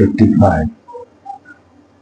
85।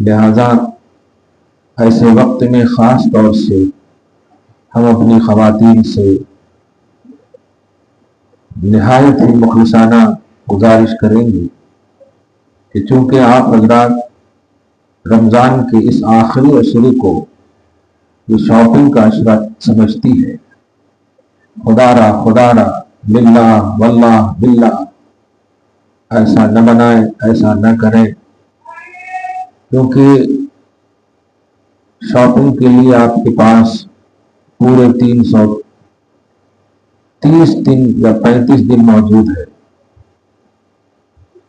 لہذا ایسے وقت میں خاص طور سے ہم اپنی خواتین سے نہایت ہی مخلصانہ گزارش کریں گے کہ چونکہ آپ حضرات رمضان کے اس آخری عشرے کو یہ شاپنگ کا عشرہ سمجھتی ہے، خدا را باللہ واللہ باللہ ایسا نہ بنائیں، ایسا نہ کریں، کیونکہ شاپنگ کے لیے آپ کے پاس پورے 330 دن یا 35 دن موجود ہے،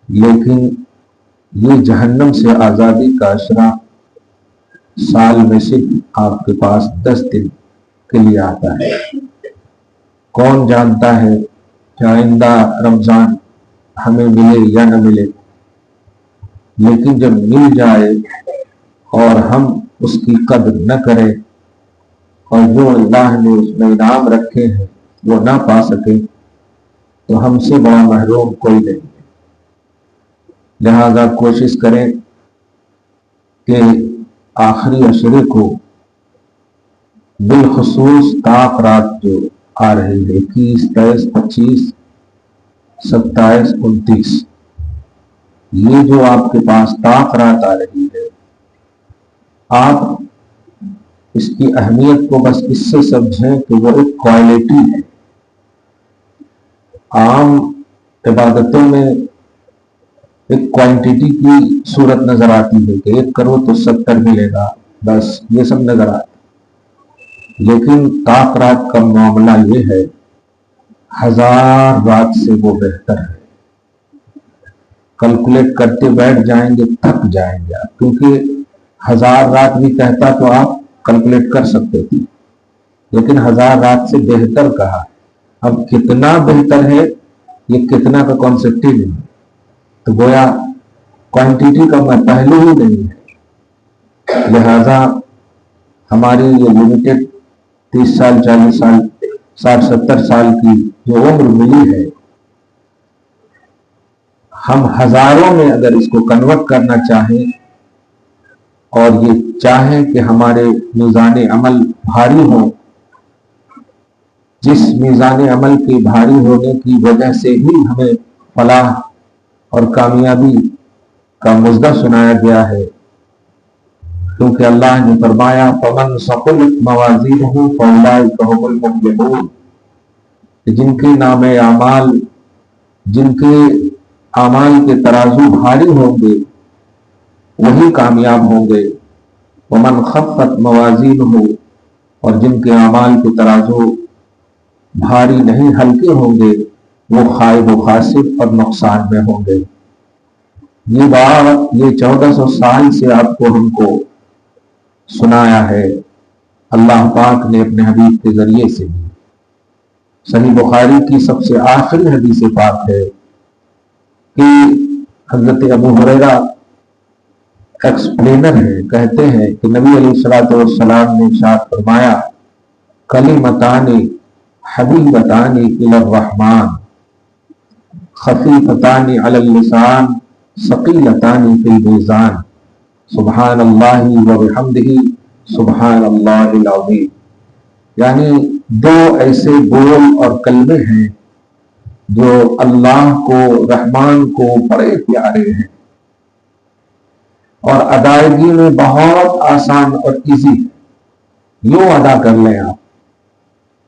لیکن یہ جہنم سے آزادی کا عشرہ سال میں صرف آپ کے پاس 10 دن کے لیے آتا ہے۔ کون جانتا ہے کہ آئندہ رمضان ہمیں ملے یا نہ ملے، لیکن جب مل جائے اور ہم اس کی قدر نہ کریں اور جو اللہ نے اس میں انعام رکھے ہیں وہ نہ پا سکے تو ہم سے بڑا محروم کوئی نہیں ہے۔ لہذا کوشش کریں کہ آخری عشرے کو بالخصوص طاق رات جو آ رہی ہے 21، 23، 25، 27، 29، یہ جو آپ کے پاس طاق رات آ رہی ہے، آپ اس کی اہمیت کو بس اس سے سمجھیں کہ وہ ایک کوالٹی ہے۔ عام عبادتوں میں ایک کوانٹٹی کی صورت نظر آتی ہے کہ 1 کرو تو 70 ملے گا، بس یہ سب نظر آتا ہے، لیکن طاق رات کا معاملہ یہ ہے 1000 رات سے وہ بہتر ہے۔ کیلکولیٹ کرتے بیٹھ جائیں گے تھک جائیں گے آپ، کیونکہ 1000 رات بھی کہتا تو آپ کیلکولیٹ کر سکتے تھے، لیکن 1000 رات سے بہتر کہا۔ اب کتنا بہتر ہے یہ کتنا کا کانسیپٹ ہی نہیں، تو گویا کوانٹٹی کا پہلو ہی نہیں ہے۔ لہذا ہماری یہ لمیٹڈ 30 سال 40 سال 60 70 سال کی جو عمر ملی ہے، ہم ہزاروں میں اگر اس کو کنورٹ کرنا چاہیں اور یہ چاہیں کہ ہمارے میزان عمل بھاری ہو، جس میزان عمل کے بھاری ہونے کی وجہ سے ہی ہمیں فلاح اور کامیابی کا مژدہ سنایا گیا ہے، کیونکہ اللہ نے فرمایا فَمَنْ ثَقُلَتْ مَوَازِينُهُ فَأُولَٰئِكَ هُمُ الْمُفْلِحُونَ، کہ جن کے نام اعمال، جن کے اعمال کے ترازو بھاری ہوں گے وہی کامیاب ہوں گے۔ وَمَنْ خَفَّتْ مَوَازِينُهُ، اور جن کے اعمال کے ترازو بھاری نہیں ہلکے ہوں گے وہ خائب و خاسر اور نقصان میں ہوں گے۔ یہ بات یہ 1400 سال سے آپ کو ہم کو سنایا ہے اللہ پاک نے اپنے حبیب کے ذریعے سے بھی۔ صحیح بخاری کی سب سے آخری حدیث پاک ہے کہ حضرت ابو ہریرہ ایکسپلینر ہے، کہتے ہیں کہ نبی علیہ الصلوۃ والسلام نے ارشاد فرمایا کلمتان حبیبتان الی الرحمن خفیفتان علی اللسان ثقیلتان فی المیزان سبحان اللہ وبحمدہ سبحان اللہ العظیم، یعنی 2 ایسے بول اور کلمے ہیں جو اللہ کو رحمان کو بڑے پیارے ہیں اور ادائیگی میں بہت آسان اور ایزی، یوں ادا کر لیں آپ،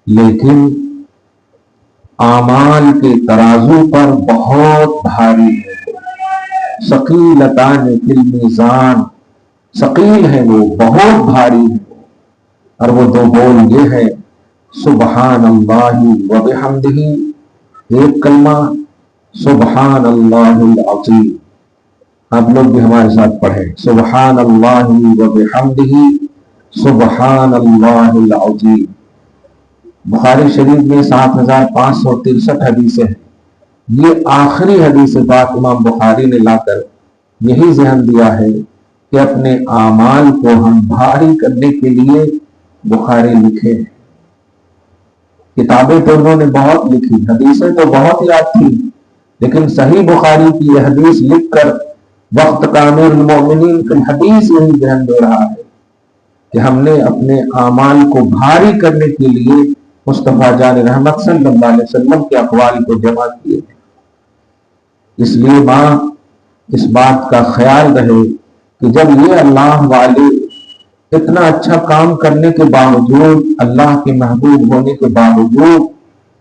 لیکن اعمال کے ترازو پر بہت بھاری ہے۔ ثقیلتان فی المیزان، ثقیل ہے وہ، بہت بھاری ہے، اور وہ 2 بول یہ ہے سبحان اللہ وبحمدہ، ایک کلمہ سبحان اللہ العظیم، آپ لوگ بھی ہمارے ساتھ پڑھیں سبحان اللہ وبحمدہ سبحان اللہ العظیم۔ بخاری شریف میں 7563 حدیثیں ہیں، یہ آخری حدیث پاک امام بخاری نے لا کر یہی ذہن دیا ہے کہ اپنے اعمال کو ہم بھاری کرنے کے لیے بخاری لکھے ہیں۔ کتابیں تو انہوں نے بہت لکھی، حدیثیں تو بہت یاد تھی، لیکن صحیح بخاری کی یہ حدیث لکھ کر وقت کا امیر المومنین فی الحدیث یہی ذہن دے رہا ہے کہ ہم نے اپنے اعمال کو بھاری کرنے کے لیے مصطفیٰ جان رحمت صلی اللہ علیہ وسلم کے اقوال کو جمع کیے ہیں۔ اس لیے ماں اس بات کا خیال رہے کہ جب یہ اللہ والے اتنا اچھا کام کرنے کے باوجود، اللہ کے محبوب ہونے کے باوجود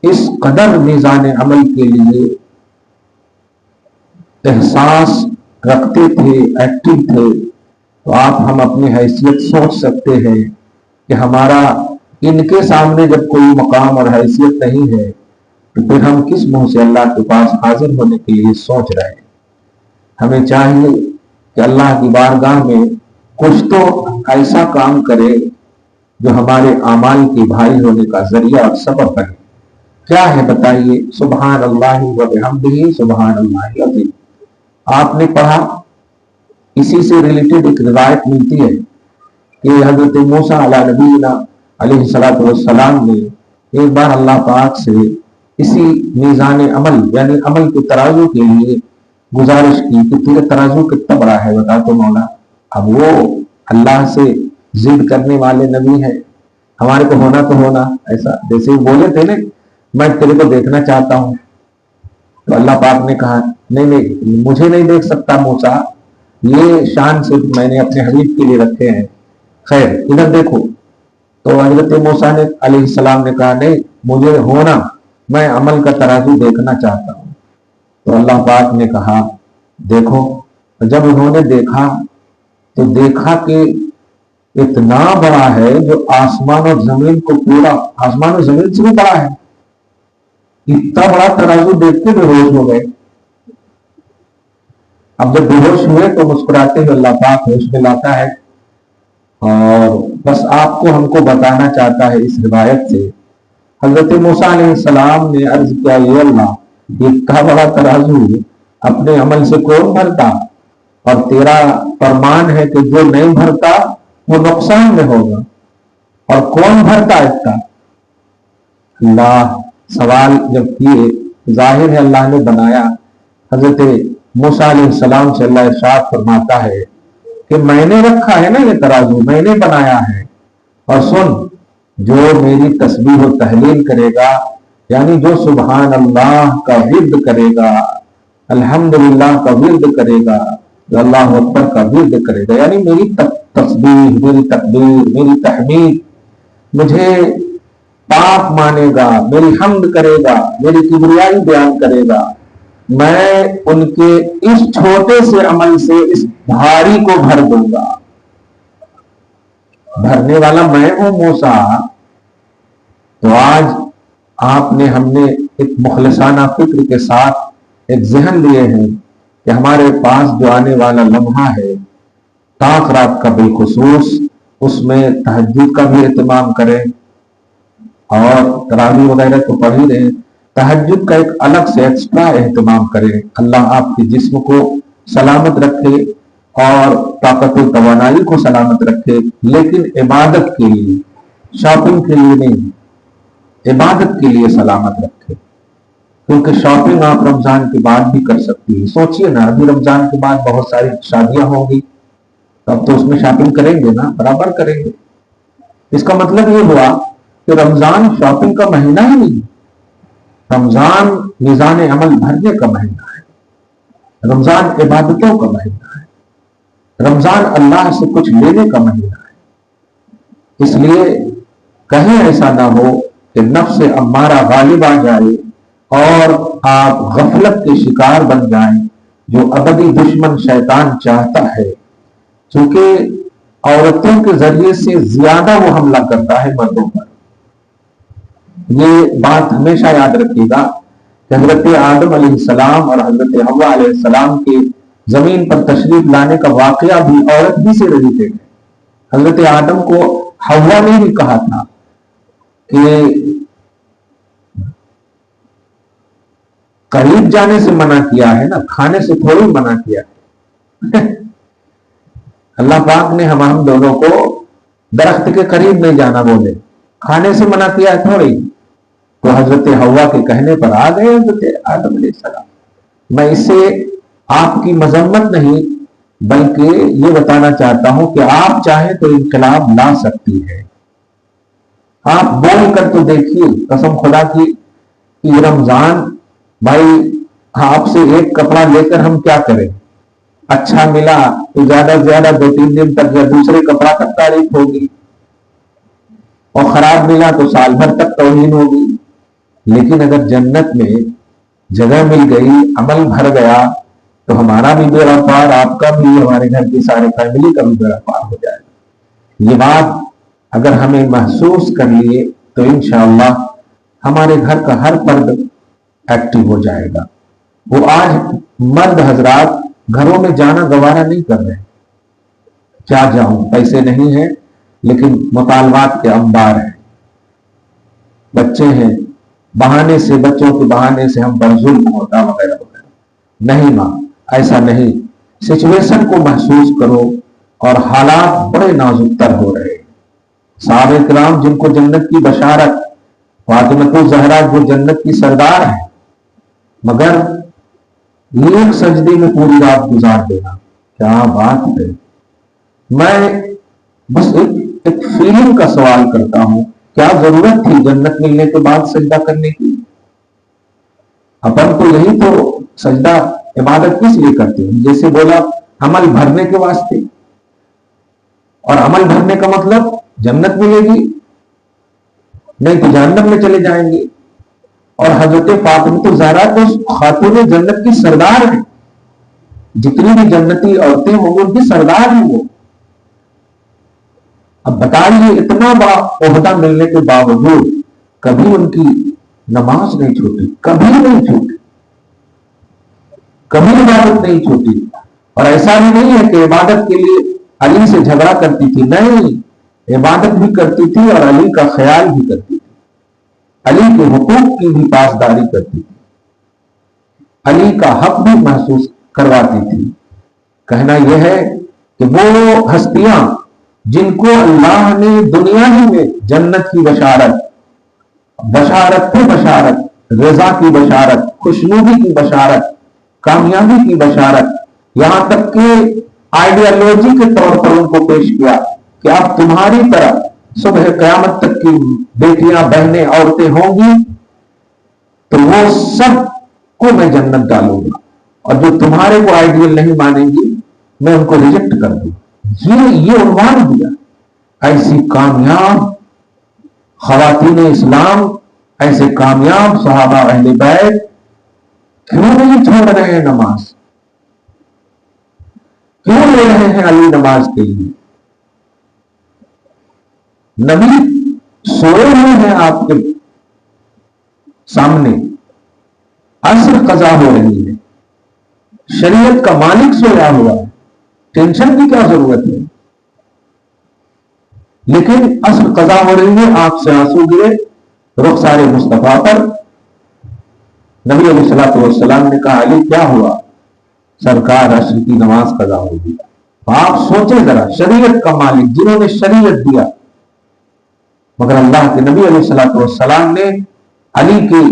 اس قدر میزان عمل کے لیے احساس رکھتے تھے، ایکٹیو تھے، تو آپ ہم اپنی حیثیت سوچ سکتے ہیں کہ ہمارا ان کے سامنے جب کوئی مقام اور حیثیت نہیں ہے تو پھر ہم کس منہ سے اللہ کے پاس حاضر ہونے کے لیے سوچ رہے ہیں۔ ہمیں چاہیے کہ اللہ کی بارگاہ میں کچھ تو ایسا کام کرے جو ہمارے اعمال کے بھاری ہونے کا ذریعہ اور سبب بنے۔ کیا ہے بتائیے؟ سبحان اللہ و بحمدہ سبحان اللہ العظیم۔ آپ نے پڑھا، اسی سے ریلیٹڈ ایک روایت ملتی ہے کہ حضرت موسیٰ علیہ نبینا علیہ الصلوۃ والسلام نے ایک بار اللہ پاک سے اسی میزان عمل یعنی عمل کے ترازو کے لیے گزارش کی کہ تیرے ترازو کتنا بڑا ہے بتا تو مولا۔ اب وہ اللہ سے ضد کرنے والے نبی ہیں، ہمارے کو ہونا تو ہونا ایسا، جیسے وہ بولے تھے نا میں تیرے کو دیکھنا چاہتا ہوں، تو اللہ پاک نے کہا نہیں مجھے نہیں دیکھ سکتا موسیٰ، یہ شان صرف میں نے اپنے حبیب کے لیے رکھے ہیں، خیر ادھر دیکھو۔ تو حضرت موسیٰ نے علیہ السلام نے کہا نہیں مجھے ہونا، میں عمل کا ترازو دیکھنا چاہتا ہوں۔ تو اللہ پاک نے کہا دیکھو۔ جب انہوں نے دیکھا تو دیکھا کہ اتنا بڑا ہے جو آسمان اور زمین کو پورا، آسمان اور زمین سے بھی بڑا ہے۔ اتنا بڑا ترازو دیکھ کے بے ہوش ہو گئے۔ اب جب بے ہوش ہوئے تو مسکراتے ہوئے اللہ پاک ہوش میں لاتا ہے اور بس آپ کو ہم کو بتانا چاہتا ہے اس روایت سے۔ حضرت موسیٰ علیہ السلام نے عرض کیا یہ اللہ اتنا بڑا ترازو اپنے عمل سے کون بھرتا، اور تیرا فرمان ہے کہ جو نہیں بھرتا وہ نقصان میں ہوگا، اور کون بھرتا اس کا؟ اللہ سوال جب کیے، ظاہر ہے اللہ نے بنایا۔ حضرت موسیٰ علیہ السلام سے اللہ ارشاد فرماتا ہے کہ میں نے رکھا ہے نا یہ ترازو، میں نے بنایا ہے، اور سن جو میری تسبیح و تحلیل کرے گا یعنی جو سبحان اللہ کا ورد کرے گا، الحمدللہ کا ورد کرے گا، جو اللہ اکبر کا ورد کرے گا، یعنی میری تسبیح، میری تکبیر، میری تحمید، مجھے پاک مانے گا، میری حمد کرے گا، میری کبریائی بیان کرے گا، میں ان کے اس چھوٹے سے عمل سے اس بھاری کو بھر دوں گا۔ بھرنے والا میں ہوں موسیٰ۔ تو آج آپ نے ہم نے ایک مخلصانہ فکر کے ساتھ ایک ذہن لیے ہیں کہ ہمارے پاس جو آنے والا لمحہ ہے طاق رات کا بالخصوص، اس میں تہجد کا بھی اہتمام کریں، اور تراویح وغیرہ تو پڑھ ہی رہے، تہجد کا ایک الگ سے ایکسٹرا اہتمام کریں۔ اللہ آپ کے جسم کو سلامت رکھے اور طاقت و توانائی کو سلامت رکھے، لیکن عبادت کے لیے، شاپنگ کے لیے نہیں، عبادت کے لیے سلامت رکھے، کیونکہ شاپنگ آپ رمضان کے بعد بھی کر سکتی ہے۔ سوچئے نا ابھی رمضان کے بعد بہت ساری شادیاں ہوں گی، اب تو اس میں شاپنگ کریں گے نا، برابر کریں گے۔ اس کا مطلب یہ ہوا کہ رمضان شاپنگ کا مہینہ ہی نہیں، رمضان میزان عمل بھرنے کا مہینہ ہے، رمضان عبادتوں کا مہینہ ہے، رمضان اللہ سے کچھ لینے کا مہینہ ہے۔ اس لیے کہیں ایسا نہ ہو کہ نفس امارہ غالب آ جائے اور آپ غفلت کے شکار بن جائیں، جو ابدی دشمن شیطان چاہتا ہے، چونکہ عورتوں کے ذریعے سے زیادہ وہ حملہ کرتا ہے مردوں پر۔ یہ بات ہمیشہ یاد رکھیے گا کہ حضرت آدم علیہ السلام اور حضرت حوا علیہ السلام کے زمین پر تشریف لانے کا واقعہ بھی عورت ہی سے ریلیٹڈ ہے۔ حضرت آدم کو حوا نے بھی کہا تھا کہ قریب جانے سے منع کیا ہے نا، کھانے سے تھوڑی منع کیا ہے۔ اللہ پاک نے ہم دونوں کو درخت کے قریب نہیں جانا بولے، کھانے سے منع کیا ہے تھوڑی، تو حضرت حوا کے کہنے پر آ گئے حضرت آدم علیہ السلام۔ میں اس سے آپ کی مذمت نہیں بلکہ یہ بتانا چاہتا ہوں کہ آپ چاہیں تو انقلاب لا سکتی ہے. آپ بول کر تو دیکھیے قسم خدا کی کہ رمضان بھائی آپ سے ایک کپڑا لے کر ہم کیا کریں؟ اچھا ملا تو زیادہ سے زیادہ 2-3 دن تک یا دوسرے کپڑا تک تعریف ہوگی، اور خراب ملا تو سال بھر تک توہین ہوگی. لیکن اگر جنت میں جگہ مل گئی، عمل بھر گیا، تو ہمارا بھی بیڑا پار، آپ کا بھی، ہمارے گھر کی سارے فیملی کا بھی بیڑا پار ہو جائے. یہ بات اگر ہمیں محسوس کر لیے تو انشاءاللہ ہمارے گھر کا ہر فرد ایکٹیو ہو جائے گا. وہ آج مرد حضرات گھروں میں جانا گوارا نہیں کر رہے. کیا جاؤں، پیسے نہیں ہیں لیکن مطالبات کے انبار ہیں، بچے ہیں، بہانے سے، بچوں کے بہانے سے ہم پر ظلم ہوتا وغیرہ وغیرہ. نہیں ماں، ایسا نہیں. سچویشن کو محسوس کرو، اور حالات بڑے نازک تر ہو رہے. صحابہ کرام جن کو جنت کی بشارت، فاطمہ الزہرا جو جنت کی سردار ہے، مگر ایک سجدے میں پوری رات گزار دینا، کیا بات ہے. میں بس ایک فیلنگ کا سوال کرتا ہوں، کیا ضرورت تھی جنت ملنے کے بعد سجدہ کرنے کی؟ اپن تو یہی تو سجدہ عبادت کس لیے کرتے ہیں؟ جیسے بولا عمل بھرنے کے واسطے، اور عمل بھرنے کا مطلب جنت ملے گی، نہیں تو جہنم میں چلے جائیں گے. اور حضرت فاطمہ الزہرا تو خاتون جنت کی سردار ہیں، جتنی بھی جنتی عورتیں ہوں گی ان کی سردار ہیں وہ. اب بتائیے اتنا بڑا عہدہ ملنے کے باوجود کبھی ان کی نماز نہیں چھوٹی، کبھی نہیں چھوٹی، کبھی عبادت نہیں چھوٹی. اور ایسا بھی نہیں ہے کہ عبادت کے لیے علی سے جھگڑا کرتی تھی، نہیں، عبادت بھی کرتی تھی اور علی کا خیال بھی کرتی تھی، علی کے حقوق کی بھی پاسداری کرتی تھی، علی کا حق بھی محسوس کرواتی تھی. کہنا یہ ہے کہ وہ ہستیاں جن کو اللہ نے دنیا ہی میں جنت کی بشارت، بشارت پہ بشارت، رضا کی بشارت، خوشنودی کی بشارت، کامیابی کی بشارت، یہاں تک کہ آئیڈیالوجی کے طور پر ان کو پیش کیا کہ اب تمہاری طرح صبح قیامت تک کی بیٹیاں، بہنیں، عورتیں ہوں گی تو وہ سب کو میں جنت ڈالوں گا، اور جو تمہارے کو آئیڈیل نہیں مانیں گی میں ان کو ریجیکٹ کر دوں. یہ عنوان دیا. ایسی کامیاب خواتین اسلام، ایسے کامیاب صحابہ اہل بیت کیوں نہیں چھوڑ رہے ہیں نماز؟ کیوں لے رہے ہیں علی نماز کے لیے؟ نبی سوئے ہوئے ہیں آپ کے سامنے، عصر قضا ہو رہی ہے، شریعت کا مالک سویا ہوا ہے، ٹینشن کی کیا ضرورت ہے؟ لیکن عصر قضا ہو رہی ہے، آنکھ سے آنسو گرے رخسار مصطفیٰ پر. نبی علیہ الصلوۃ والسلام نے کہا علی کیا ہوا؟ سرکار عصر کی نماز قضا ہو گئی. آپ سوچیں ذرا، شریعت کا مالک جنہوں نے شریعت دیا، مگر اللہ کے نبی علیہ الصلوۃ والسلام نے علی کی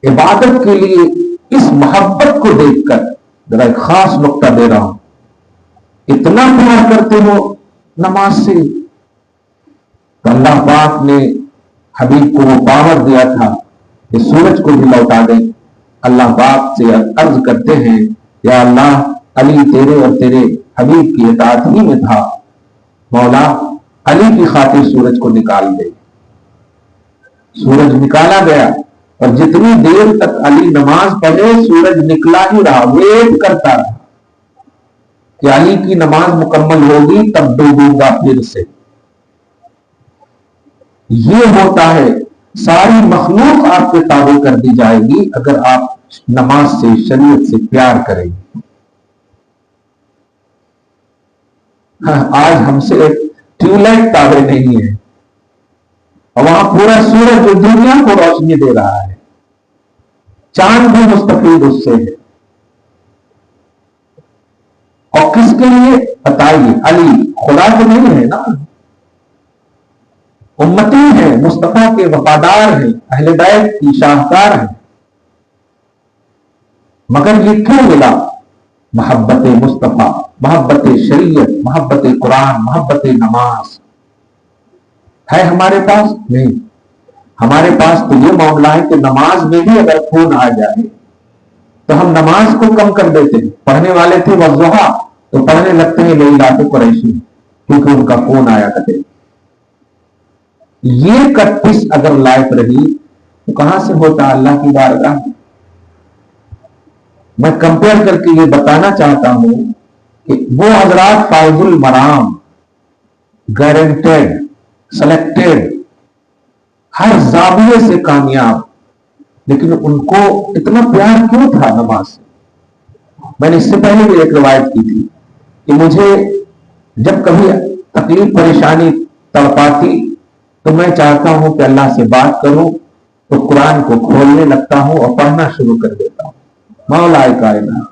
عبادت کے لیے اس محبت کو دیکھ کر، ذرا ایک خاص نقطہ دے رہا ہوں، اتنا پیار کرتے ہو نماز سے، تو اللہ پاک نے حبیب کو وہ پاور دیا تھا کہ سورج کو بھی لوٹا دیں. اللہ پاک سے عرض کرتے ہیں یا اللہ، علی تیرے اور تیرے حبیب کی اطاعت ہی میں تھا، مولا علی کی خاطر سورج کو نکال دے. سورج نکالا گیا، اور جتنی دیر تک علی نماز پڑھے سورج نکلا ہی رہا، ویٹ کرتا رہا کہ علی کی نماز مکمل ہوگی تب ڈوبوں گا پھر سے. یہ ہوتا ہے، ساری مخلوق آپ کے تابع کر دی جائے گی اگر آپ نماز سے، شریعت سے پیار کریں گے. آج ہم سے ٹیوب لائٹ تابع نہیں ہے، اور وہاں پورا سورج جو دنیا کو روشنی دے رہا ہے، چاند بھی مستفید اس سے ہے. اور کس کے لیے بتائیے؟ علی خدا تو نہیں ہے نا، امتی ہیں، مصطفیٰ کے وفادار ہیں، اہل بیت کی شاہکار ہیں. مگر یہ کیوں ملا؟ محبت مصطفیٰ، محبت شریعت، محبت قرآن، محبت نماز ہے ہمارے پاس؟ نہیں. ہمارے پاس تو یہ معاملہ ہے کہ نماز میں بھی اگر خون آ جائے تو ہم نماز کو کم کر دیتے ہیں. پڑھنے والے تھے والضحیٰ تو پڑھنے لگتے ہیں لیلات قریشی کیونکہ ان کا خون آیا کرتے. یہ کٹپس اگر لائف رہی تو کہاں سے ہوتا اللہ کی بارگاہ؟ میں کمپیئر کر کے یہ بتانا چاہتا ہوں کہ وہ حضرات فائز المرام، گارنٹیڈ، سلیکٹڈ، ہر زاویے سے کامیاب، لیکن ان کو اتنا پیار کیوں تھا نماز سے؟ میں نے اس سے پہلے بھی ایک روایت کی تھی کہ مجھے جب کبھی تکلیف پریشانی تڑپاتی تو میں چاہتا ہوں کہ اللہ سے بات کروں تو قرآن کو کھولنے لگتا ہوں اور پڑھنا شروع کر دیتا ہوں، مولا کائنات.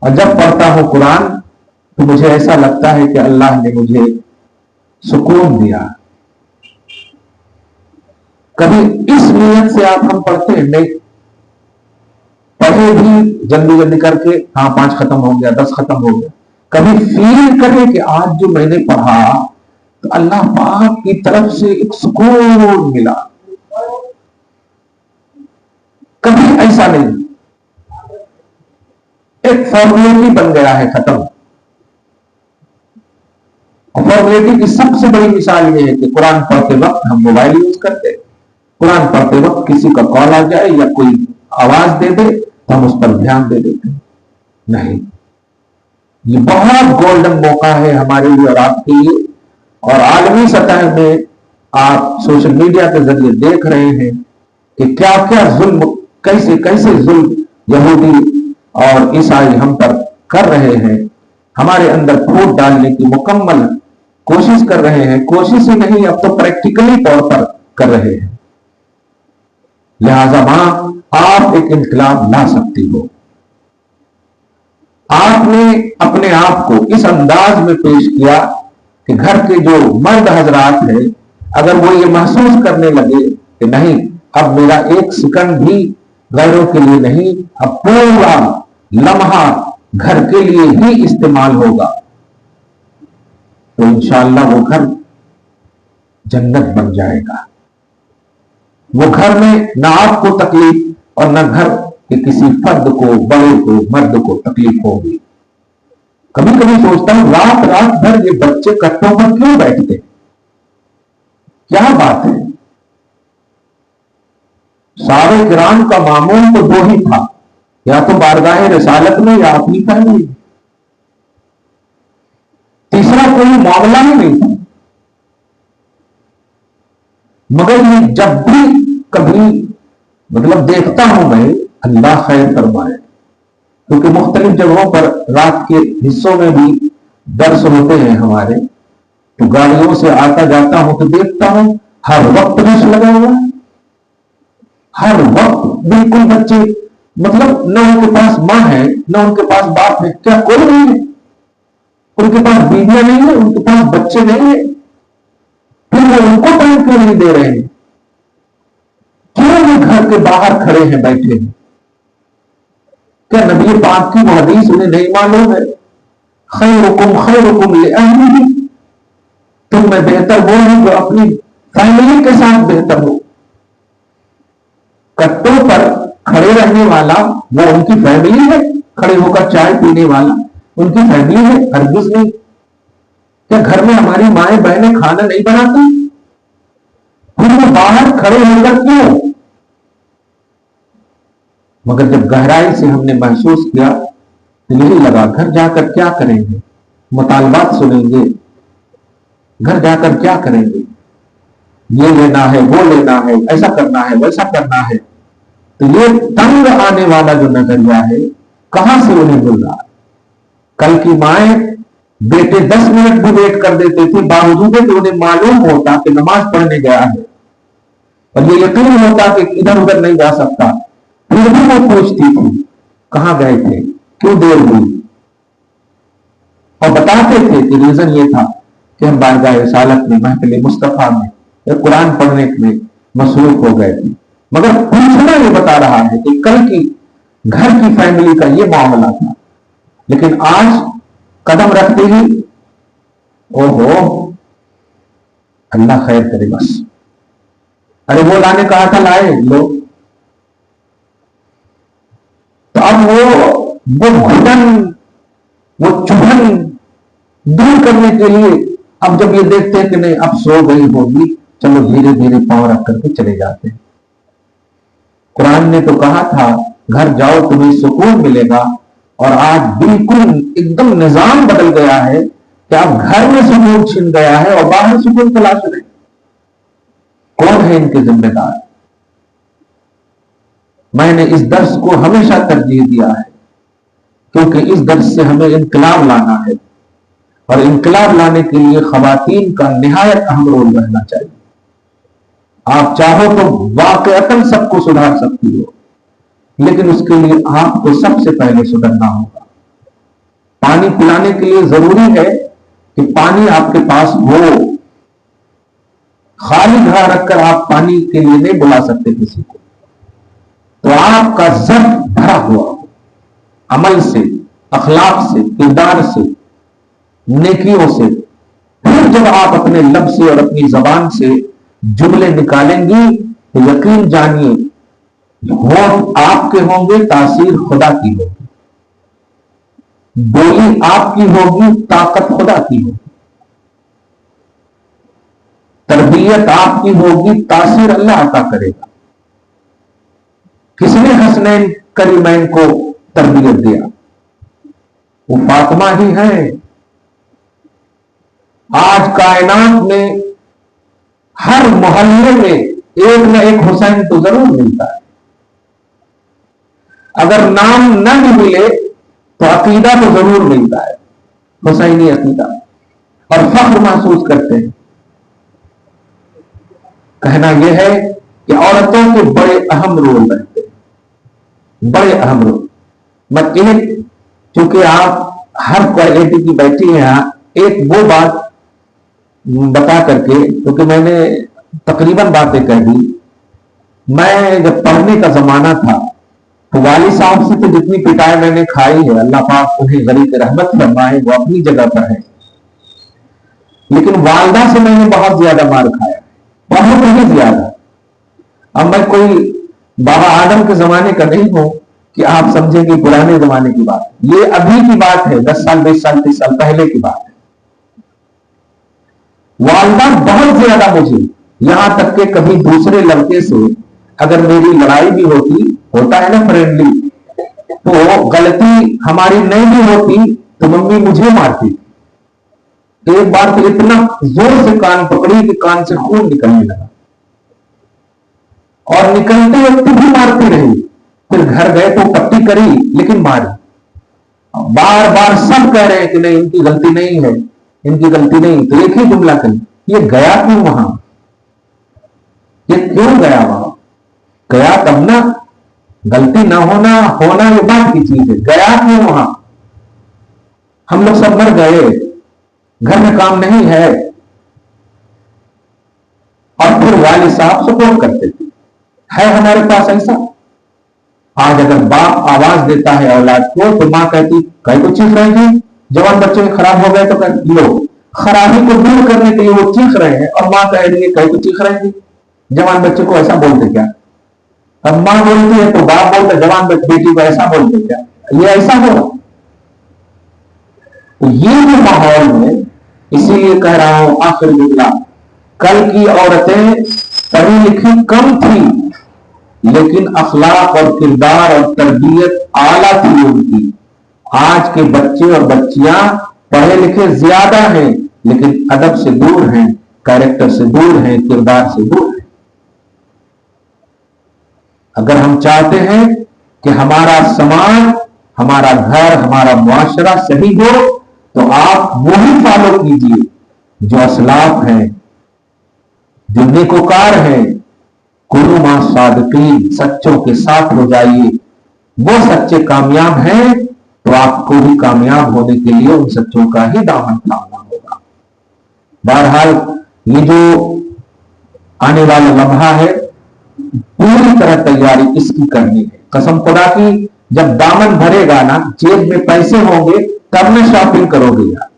اور جب پڑھتا ہوں قرآن تو مجھے ایسا لگتا ہے کہ اللہ نے مجھے سکون دیا. کبھی اس نیت سے آپ ہم پڑھتے ہیں نہیں، پڑھے بھی جلدی کر کے، ہاں 5 ختم ہو گیا، 10 ختم ہو گیا. کبھی فیل کرے کہ آج جو میں نے پڑھا تو اللہ پاک کی طرف سے ایک سکون ملا. کبھی ایسا نہیں، ایک فارمیلٹی بن گیا ہے، ختم. اور فارمیلٹی کی سب سے بڑی مثال یہ ہے کہ قرآن پڑھتے وقت ہم موبائل یوز کرتے، قرآن پڑھتے وقت کسی کا کال آ جائے یا کوئی آواز دے دے تو ہم اس پر دھیان دے دیتے ہیں. نہیں، یہ بہت گولڈن موقع ہے ہمارے لیے اور آپ کے لیے. اور عالمی سطح میں آپ سوشل میڈیا کے ذریعے دیکھ رہے ہیں کہ کیا کیا ظلم، کیسے ظلم یہودی اور عیسائی ہم پر کر رہے ہیں. ہمارے اندر پھوٹ ڈالنے کی مکمل کوشش کر رہے ہیں. کوشش ہی نہیں، اب تو پریکٹیکلی طور پر کر رہے ہیں. لہذا ماں، آپ ایک انقلاب لا سکتی ہو. آپ نے اپنے آپ کو اس انداز میں پیش کیا کہ گھر کے جو مرد حضرات ہیں اگر وہ یہ محسوس کرنے لگے کہ نہیں، اب میرا ایک سیکنڈ بھی غیروں کے لیے نہیں، اب پورا لمحہ گھر کے لیے ہی استعمال ہوگا، تو انشاءاللہ وہ گھر جنت بن جائے گا. وہ گھر میں نہ آپ کو تکلیف اور نہ گھر کے کسی فرد کو، بڑے کو، مرد کو تکلیف ہوگی. کبھی کبھی سوچتا ہوں رات بھر یہ بچے کٹوں پر کیوں بیٹھتے؟ کیا بات ہے؟ سارے کرام کا معمول تو دو ہی تھا، یا تو بارگاہ رسالت میں یا اپنی فیملی. تیسرا کوئی معاملہ ہی نہیں تھا. مگر یہ جب بھی کبھی دیکھتا ہوں میں، اللہ خیر فرمائے، کیونکہ مختلف جگہوں پر رات کے حصوں میں بھی درس ہوتے ہیں ہمارے، تو گاڑیوں سے آتا جاتا ہوں تو دیکھتا ہوں ہر وقت رش لگا ہوا، ہر وقت. بالکل بچے نہ ان کے پاس ماں ہے نہ ان کے پاس باپ ہے. کیا کوئی نہیں ہے؟ ان کے پاس بیویاں نہیں ہے، ان کے پاس بچے نہیں ہیں. پھر وہ ان کو ٹائم کیوں نہیں دے رہے ہیں؟ کیوں وہ گھر کے باہر کھڑے ہیں، بیٹھے ہیں؟ کیا نبی پاک کی وہ حدیث انہیں نہیں معلوم ہے؟ خیرکم خیرکم لأہلہ، تم میں بہتر وہ ہوں جو اپنی فیملی کے ساتھ بہتر ہو. کٹوں پر کھڑے رہنے والا وہ ان کی فیملی ہے، کھڑے ہو کر چائے پینے والا ان کی فیملی ہے؟ ہرگز نہیں. کیا گھر میں ہماری مائیں بہنیں کھانا نہیں بناتی؟ پھر وہ باہر کھڑے ہو کر کیوں؟ مگر جب گہرائی سے ہم نے محسوس کیا تو یہی لگا گھر جا کر کیا کریں گے؟ مطالبات سنیں گے. گھر جا کر کیا کریں گے؟ یہ لینا ہے، وہ لینا ہے، ایسا کرنا ہے، ویسا کرنا ہے. تو یہ تنگ آنے والا جو نظریہ ہے کہاں سے انہیں مل رہا ہے؟ کل کی مائیں بیٹے 10 منٹ بھی ویٹ کر دیتے تھے، باوجود کہ انہیں معلوم ہوتا کہ نماز پڑھنے گیا ہے اور یہ یقین ہوتا کہ ادھر ادھر نہیں جا سکتا، پھر بھی وہ پوچھتی تھی کہاں گئے تھے، کیوں دیر ہوئی، اور بتاتے تھے کہ ریزن یہ تھا کہ ہم بارگاہ رسالت میں، محفل مصطفیٰ میں یا قرآن پڑھنے میں مصروف ہو گئے تھے. مگر پوچھنا یہ بتا رہا ہے کہ کل کی گھر کی فیملی کا یہ معاملہ تھا. لیکن آج قدم رکھتے ہی اوہو اللہ خیر کرے بس، ارے وہ لانے کہا تھا لائے لو. تو اب وہ گھٹن، وہ چبھن دور کرنے کے لیے اب جب یہ دیکھتے ہیں کہ نہیں اب سو گئی ہوگی، چلو دھیرے دھیرے پاؤں رکھ کر کے چلے جاتے ہیں. قرآن نے تو کہا تھا گھر جاؤ تمہیں سکون ملے گا، اور آج بالکل ایک دم نظام بدل گیا ہے کہ اب گھر میں سکون چھن گیا ہے اور باہر سکون تلاش رہے. کون ہے ان کے ذمہ دار؟ میں نے اس درس کو ہمیشہ ترجیح دیا ہے کیونکہ اس درس سے ہمیں انقلاب لانا ہے، اور انقلاب لانے کے لیے خواتین کا نہایت اہم رول رہنا چاہیے. آپ چاہو تو واقعتاً سب کو سدھار سکتی ہو، لیکن اس کے لیے آپ کو سب سے پہلے سدھرنا ہوگا. پانی پلانے کے لیے ضروری ہے کہ پانی آپ کے پاس ہو. خالی گھڑا رکھ کر آپ پانی کے لیے نہیں بلا سکتے کسی کو. تو آپ کا ضبط بھرا ہوا ہو عمل سے، اخلاق سے، کردار سے، نیکیوں سے. پھر جب آپ اپنے لب سے اور اپنی زبان سے جملے نکالیں گی تو یقین جانیے ہوٹ آپ کے ہوں گے، تاثیر خدا کی ہوگی. بولی آپ کی ہوگی، طاقت خدا کی ہوگی. تربیت آپ کی ہوگی، تاثیر اللہ عطا کرے گا. کس نے حسنین کریمین کو تربیت دیا؟ وہ فاطمہ ہی ہے. آج کائنات میں ہر محلے میں ایک نہ ایک حسین تو ضرور ملتا ہے. اگر نام نہ بھی ملے تو عقیدہ تو ضرور ملتا ہے، حسینی عقیدہ، اور فخر محسوس کرتے ہیں. کہنا یہ ہے کہ عورتوں کے بڑے اہم رول رہتے ہیں، بڑے اہم رول. میں چونکہ آپ ہر کوالٹی کی بیٹھی ہیں، ایک وہ بات بتا کر کے، کیونکہ میں نے تقریباً باتیں کہہ دی. میں جب پڑھنے کا زمانہ تھا تو والد صاحب سے تو جتنی پٹائی میں نے کھائی ہے، اللہ پاک انہیں غریق رحمت فرمائے، وہ اپنی جگہ پر ہے. لیکن والدہ سے میں نے بہت زیادہ مار کھایا، بہت ہی زیادہ. اب میں کوئی بابا آدم کے زمانے کا نہیں ہوں کہ آپ سمجھیں کہ پرانے زمانے کی بات. یہ ابھی کی بات ہے، 10 سال 20 سال 30 سال پہلے کی بات ہے. والدہ بہت زیادہ مجھے، یہاں تک کہ کبھی دوسرے لڑکے سے اگر میری لڑائی بھی ہوتا ہے نا فرینڈلی، تو غلطی ہماری نہیں بھی ہوتی تو ممی مجھے مارتی. ایک بار تو اتنا زور سے کان پکڑی کہ کان سے خون نکلنے لگا، اور نکلتے وقت بھی مارتی رہی. پھر گھر گئے تو پٹی کری لیکن ماری. بار بار سب کہہ رہے ہیں کہ نہیں ان کی غلطی نہیں ہے، ان کی غلطی نہیں. تو ایک ہی جملہ کہی، یہ گیا کیوں وہاں؟ یہ کیوں گیا وہاں؟ گیا تب نا، غلطی نہ ہونا یہ بات کی چیز ہے. گیا کیوں وہاں؟ ہم لوگ سب مر گئے، گھر میں کام نہیں ہے. اور پھر والد صاحب سپورٹ کرتے تھے. ہے ہمارے پاس ایسا. آج اگر باپ آواز دیتا ہے اولاد کو تو ماں کہتی کہیں کو چیخ رہے ہیں، جوان بچے خراب ہو گئے تو لو. خرابی کو دور کرنے کے لیے وہ چیخ رہے ہیں، اور ماں کہہ رہی ہے کہیں کو چیخ رہے ہیں. جوان بچے کو ایسا بولتے کیا؟ اب ماں بولتی ہے تو باپ بولتا جوان بیٹی کو ایسا بولتے کیا؟ یہ ایسا ہو. یہ جو ماحول میں، اسی لیے کہہ رہا ہوں آخر جملہ، کل کی عورتیں پڑھی لکھی کم تھی لیکن اخلاق اور کردار اور تربیت اعلیٰ تھی ان کی. آج کے بچے اور بچیاں پڑھے لکھے زیادہ ہیں لیکن ادب سے دور ہیں، کیریکٹر سے دور ہیں، کردار سے دور ہیں. اگر ہم چاہتے ہیں کہ ہمارا سماج، ہمارا گھر، ہمارا معاشرہ صحیح ہو تو آپ وہی فالو کیجیے جو اسلاف ہیں، جو نیکوکار ہیں. کونوا مع صادقین، سچوں کے ساتھ ہو جائیے. وہ سچے کامیاب ہیں تو آپ کو بھی کامیاب ہونے کے لیے ان سچوں کا ہی دامن تھامنا ہوگا. بہرحال یہ جو آنے والا لمحہ ہے پوری طرح تیاری اس کی کرنی ہے. قسم خدا کی جب دامن بھرے گا نا, جیب میں پیسے ہوں گے, تب میں شاپنگ کرو گے یار.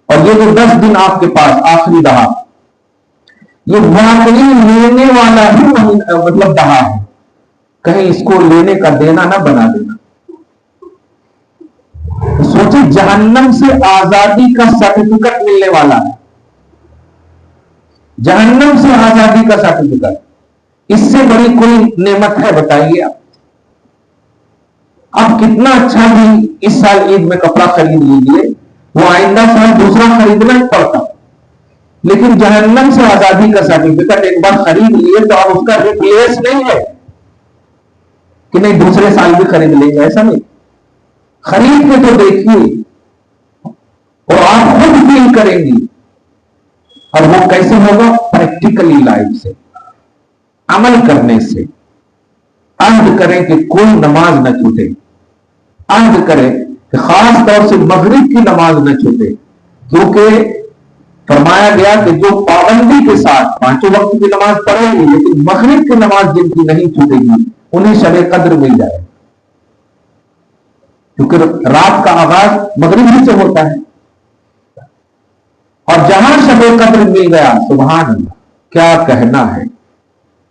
اور یہ جو 10 دن آپ کے پاس آخری دہا, یہ واقعی لینے والا ہی مطلب دہا ہے, کہیں اس کو لینے کا دینا نہ بنا دینا. سوچے جہنم سے آزادی کا سرٹیفکیٹ ملنے والا ہے, جہنم سے آزادی کا سرٹیفکیٹ, اس سے بڑی کوئی نعمت ہے بتائیے آپ. اب کتنا اچھا بھی اس سال عید میں کپڑا خرید لیجیے, وہ آئندہ سال دوسرا خریدنا ہی پڑتا, لیکن جہنم سے آزادی کا سرٹیفکیٹ ایک بار خرید لیے تو اب اس کا ریپلیس نہیں ہے کہ نہیں دوسرے سال بھی خرید لیں گے, ایسا نہیں. خرید کے تو دیکھیے اور آپ خود فیل کریں گی. اور وہ کیسے ہوگا؟ پریکٹیکلی لائف سے, عمل کرنے سے. عہد کریں کہ کوئی نماز نہ چھوٹے, عہد کریں کہ خاص طور سے مغرب کی نماز نہ چھوٹے, کیونکہ فرمایا گیا کہ جو پابندی کے ساتھ 5 وقت کی نماز پڑھے گی لیکن مغرب کی نماز جن کی نہیں چھوٹے گی انہیں شب قدر مل جائے, کیونکہ رات کا آغاز مغرب ہی سے ہوتا ہے. اور جہاں شب قدر مل گیا, سبحان اللہ, کیا کہنا ہے.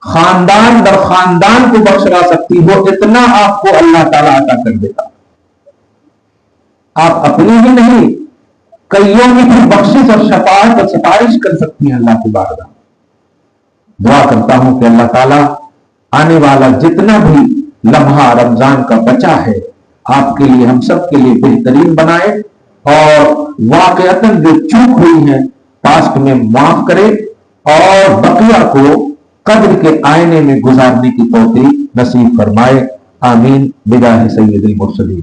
خاندان در خاندان کو بخشا سکتی ہو اتنا آپ کو اللہ تعالیٰ عطا کر دیتا. آپ اپنی ہی نہیں کئیوں کی بھی بخشش اور شفاعت اور سفارش کر سکتی ہیں اللہ کی بارگاہ. دعا کرتا ہوں کہ اللہ تعالیٰ آنے والا جتنا بھی لمحہ رمضان کا بچا ہے آپ کے لیے, ہم سب کے لیے بہترین بنائے, اور واقعتاً جو چوک ہوئی ہے پاسٹ میں معاف کرے, اور بقیہ کو قدر کے آئینے میں گزارنے کی توفیق نصیب فرمائے. آمین بجاہ سید المرسلین.